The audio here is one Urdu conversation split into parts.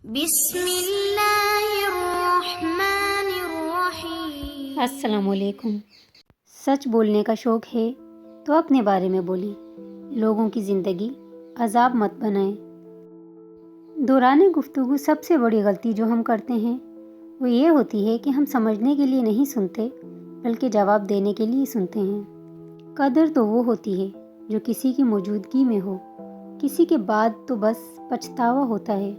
بسم اللہ الرحمن الرحیم۔ السلام علیکم۔ سچ بولنے کا شوق ہے تو اپنے بارے میں بولیں، لوگوں کی زندگی عذاب مت بنائیں۔ دوران گفتگو سب سے بڑی غلطی جو ہم کرتے ہیں وہ یہ ہوتی ہے کہ ہم سمجھنے کے لیے نہیں سنتے بلکہ جواب دینے کے لیے سنتے ہیں۔ قدر تو وہ ہوتی ہے جو کسی کی موجودگی میں ہو، کسی کے بعد تو بس پچھتاوا ہوتا ہے۔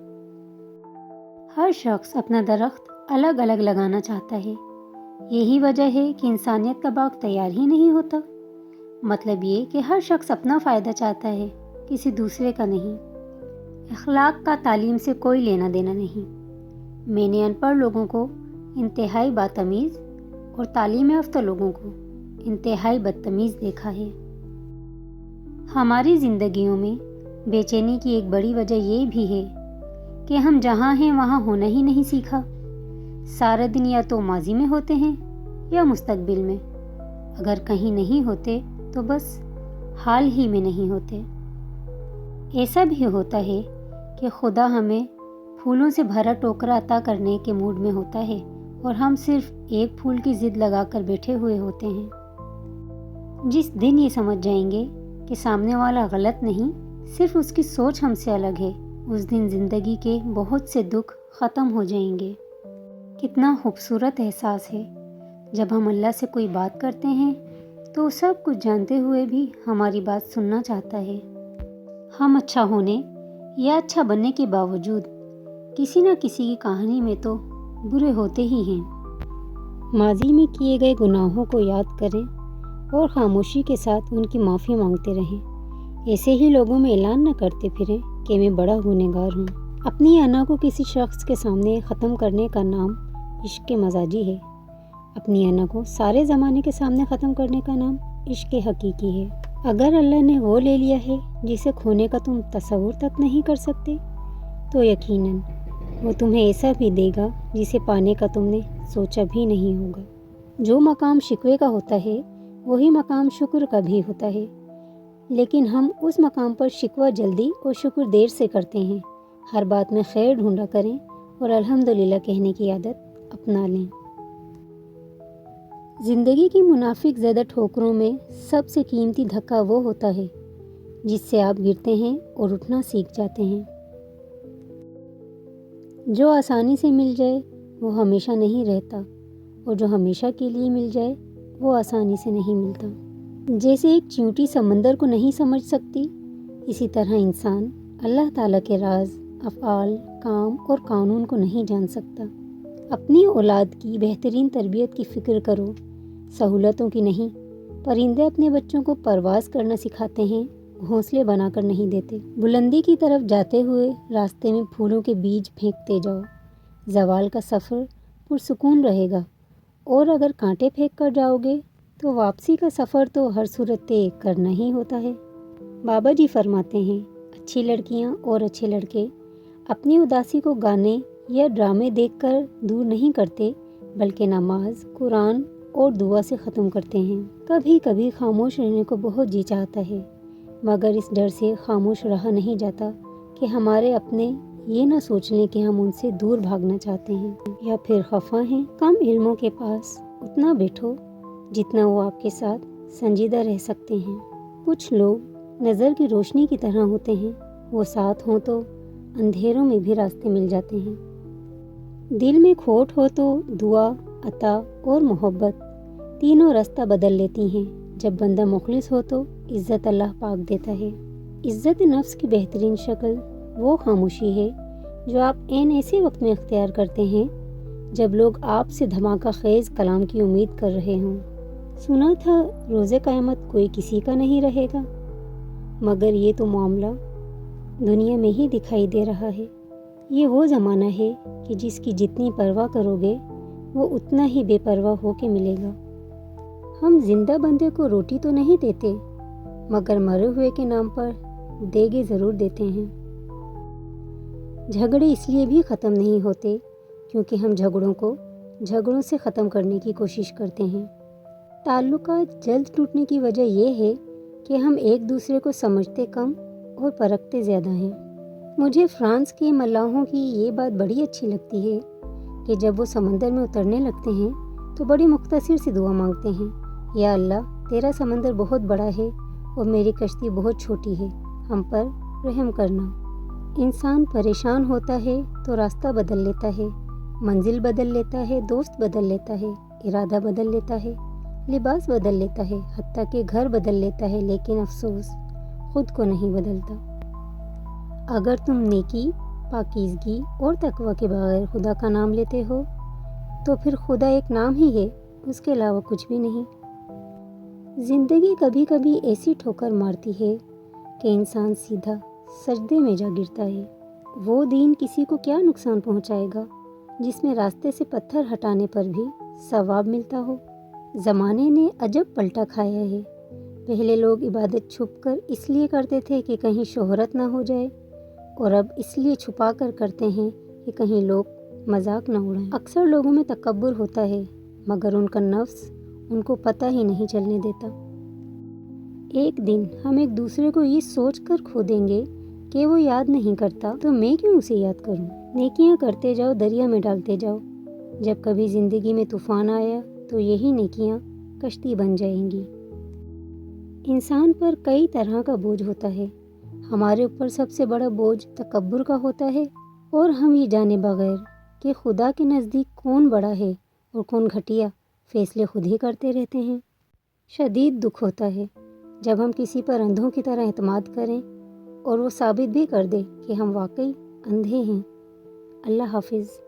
ہر شخص اپنا درخت الگ الگ لگانا چاہتا ہے، یہی وجہ ہے کہ انسانیت کا باغ تیار ہی نہیں ہوتا۔ مطلب یہ کہ ہر شخص اپنا فائدہ چاہتا ہے، کسی دوسرے کا نہیں۔ اخلاق کا تعلیم سے کوئی لینا دینا نہیں۔ میں نے ان پڑھ لوگوں کو انتہائی بدتمیز اور تعلیم یافتہ لوگوں کو انتہائی بدتمیز دیکھا ہے۔ ہماری زندگیوں میں بے چینی کی ایک بڑی وجہ یہ بھی ہے کہ ہم جہاں ہیں وہاں ہونا ہی نہیں سیکھا۔ سارا دن یا تو ماضی میں ہوتے ہیں یا مستقبل میں، اگر کہیں نہیں ہوتے تو بس حال ہی میں نہیں ہوتے۔ ایسا بھی ہوتا ہے کہ خدا ہمیں پھولوں سے بھرا ٹوکرا عطا کرنے کے موڈ میں ہوتا ہے اور ہم صرف ایک پھول کی ضد لگا کر بیٹھے ہوئے ہوتے ہیں۔ جس دن یہ سمجھ جائیں گے کہ سامنے والا غلط نہیں، صرف اس کی سوچ ہم سے الگ ہے، اس دن زندگی کے بہت سے دکھ ختم ہو جائیں گے۔ کتنا خوبصورت احساس ہے جب ہم اللہ سے کوئی بات کرتے ہیں تو سب کچھ جانتے ہوئے بھی ہماری بات سننا چاہتا ہے۔ ہم اچھا ہونے یا اچھا بننے کے باوجود کسی نہ کسی کی کہانی میں تو برے ہوتے ہی ہیں۔ ماضی میں کیے گئے گناہوں کو یاد کریں اور خاموشی کے ساتھ ان کی معافی مانگتے رہیں۔ ایسے ہی لوگوں میں اعلان نہ کرتے پھریں کہ میں بڑا گنہگار ہوں۔ اپنی انا کو کسی شخص کے سامنے ختم کرنے کا نام عشق مزاجی ہے، اپنی انا کو سارے زمانے کے سامنے ختم کرنے کا نام عشق حقیقی ہے۔ اگر اللہ نے وہ لے لیا ہے جسے کھونے کا تم تصور تک نہیں کر سکتے، تو یقیناً وہ تمہیں ایسا بھی دے گا جسے پانے کا تم نے سوچا بھی نہیں ہوگا۔ جو مقام شکوے کا ہوتا ہے وہی مقام شکر کا بھی ہوتا ہے، لیکن ہم اس مقام پر شکوہ جلدی اور شکر دیر سے کرتے ہیں۔ ہر بات میں خیر ڈھونڈا کریں اور الحمدللہ کہنے کی عادت اپنا لیں۔ زندگی کی منافق زدہ ٹھوکروں میں سب سے قیمتی دھکا وہ ہوتا ہے جس سے آپ گرتے ہیں اور اٹھنا سیکھ جاتے ہیں۔ جو آسانی سے مل جائے وہ ہمیشہ نہیں رہتا، اور جو ہمیشہ کے لیے مل جائے وہ آسانی سے نہیں ملتا۔ جیسے ایک چیونٹی سمندر کو نہیں سمجھ سکتی، اسی طرح انسان اللہ تعالیٰ کے راز، افعال، کام اور قانون کو نہیں جان سکتا۔ اپنی اولاد کی بہترین تربیت کی فکر کرو، سہولتوں کی نہیں۔ پرندے اپنے بچوں کو پرواز کرنا سکھاتے ہیں، گھونسلے بنا کر نہیں دیتے۔ بلندی کی طرف جاتے ہوئے راستے میں پھولوں کے بیج پھینکتے جاؤ، زوال کا سفر پرسکون رہے گا، اور اگر کانٹے پھینک کر جاؤ گے تو واپسی کا سفر تو ہر صورت طے کرنا ہی ہوتا ہے۔ بابا جی فرماتے ہیں، اچھی لڑکیاں اور اچھے لڑکے اپنی اداسی کو گانے یا ڈرامے دیکھ کر دور نہیں کرتے، بلکہ نماز، قرآن اور دعا سے ختم کرتے ہیں۔ کبھی کبھی خاموش رہنے کو بہت جی چاہتا ہے، مگر اس ڈر سے خاموش رہا نہیں جاتا کہ ہمارے اپنے یہ نہ سوچ لیں کہ ہم ان سے دور بھاگنا چاہتے ہیں یا پھر خفا ہیں۔ کم علموں کے پاس اتنا بیٹھو جتنا وہ آپ کے ساتھ سنجیدہ رہ سکتے ہیں۔ کچھ لوگ نظر کی روشنی کی طرح ہوتے ہیں، وہ ساتھ ہوں تو اندھیروں میں بھی راستے مل جاتے ہیں۔ دل میں کھوٹ ہو تو دعا، عطا اور محبت تینوں راستہ بدل لیتی ہیں۔ جب بندہ مخلص ہو تو عزت اللہ پاک دیتا ہے۔ عزت نفس کی بہترین شکل وہ خاموشی ہے جو آپ عین ایسے وقت میں اختیار کرتے ہیں جب لوگ آپ سے دھماکہ خیز کلام کی امید کر رہے ہوں۔ سنا تھا روز قیامت کوئی کسی کا نہیں رہے گا، مگر یہ تو معاملہ دنیا میں ہی دکھائی دے رہا ہے۔ یہ وہ زمانہ ہے کہ جس کی جتنی پرواہ کرو گے وہ اتنا ہی بے پرواہ ہو کے ملے گا۔ ہم زندہ بندے کو روٹی تو نہیں دیتے، مگر مرے ہوئے کے نام پر دیگے ضرور دیتے ہیں۔ جھگڑے اس لیے بھی ختم نہیں ہوتے کیونکہ ہم جھگڑوں سے ختم کرنے کی کوشش کرتے ہیں۔ تعلقات جلد ٹوٹنے کی وجہ یہ ہے کہ ہم ایک دوسرے کو سمجھتے کم اور پرکھتے زیادہ ہیں۔ مجھے فرانس کے ملاحوں کی یہ بات بڑی اچھی لگتی ہے کہ جب وہ سمندر میں اترنے لگتے ہیں تو بڑی مختصر سی دعا مانگتے ہیں، یا اللہ تیرا سمندر بہت بڑا ہے اور میری کشتی بہت چھوٹی ہے، ہم پر رحم کرنا۔ انسان پریشان ہوتا ہے تو راستہ بدل لیتا ہے، منزل بدل لیتا ہے، دوست بدل لیتا ہے، ارادہ بدل لیتا ہے، لباس بدل لیتا ہے، حتیٰ کہ گھر بدل لیتا ہے، لیکن افسوس خود کو نہیں بدلتا۔ اگر تم نیکی، پاکیزگی اور تقوی کے بغیر خدا کا نام لیتے ہو تو پھر خدا ایک نام ہی ہے، اس کے علاوہ کچھ بھی نہیں۔ زندگی کبھی کبھی ایسی ٹھوکر مارتی ہے کہ انسان سیدھا سجدے میں جا گرتا ہے۔ وہ دین کسی کو کیا نقصان پہنچائے گا جس میں راستے سے پتھر ہٹانے پر بھی ثواب ملتا ہو۔ زمانے نے عجب پلٹا کھایا ہے۔ پہلے لوگ عبادت چھپ کر اس لیے کرتے تھے کہ کہیں شہرت نہ ہو جائے، اور اب اس لیے چھپا کر کرتے ہیں کہ کہیں لوگ مذاق نہ اڑائیں۔ اکثر لوگوں میں تکبر ہوتا ہے مگر ان کا نفس ان کو پتہ ہی نہیں چلنے دیتا۔ ایک دن ہم ایک دوسرے کو یہ سوچ کر کھو دیں گے کہ وہ یاد نہیں کرتا تو میں کیوں اسے یاد کروں۔ نیکیاں کرتے جاؤ، دریا میں ڈالتے جاؤ۔ جب کبھی زندگی میں طوفان آیا تو یہی نیکیاں کشتی بن جائیں گی۔ انسان پر کئی طرح کا بوجھ ہوتا ہے۔ ہمارے اوپر سب سے بڑا بوجھ تکبر کا ہوتا ہے، اور ہم یہ جانے بغیر کہ خدا کے نزدیک کون بڑا ہے اور کون گھٹیا، فیصلے خود ہی کرتے رہتے ہیں۔ شدید دکھ ہوتا ہے جب ہم کسی پر اندھوں کی طرح اعتماد کریں اور وہ ثابت بھی کر دے کہ ہم واقعی اندھے ہیں۔ اللہ حافظ۔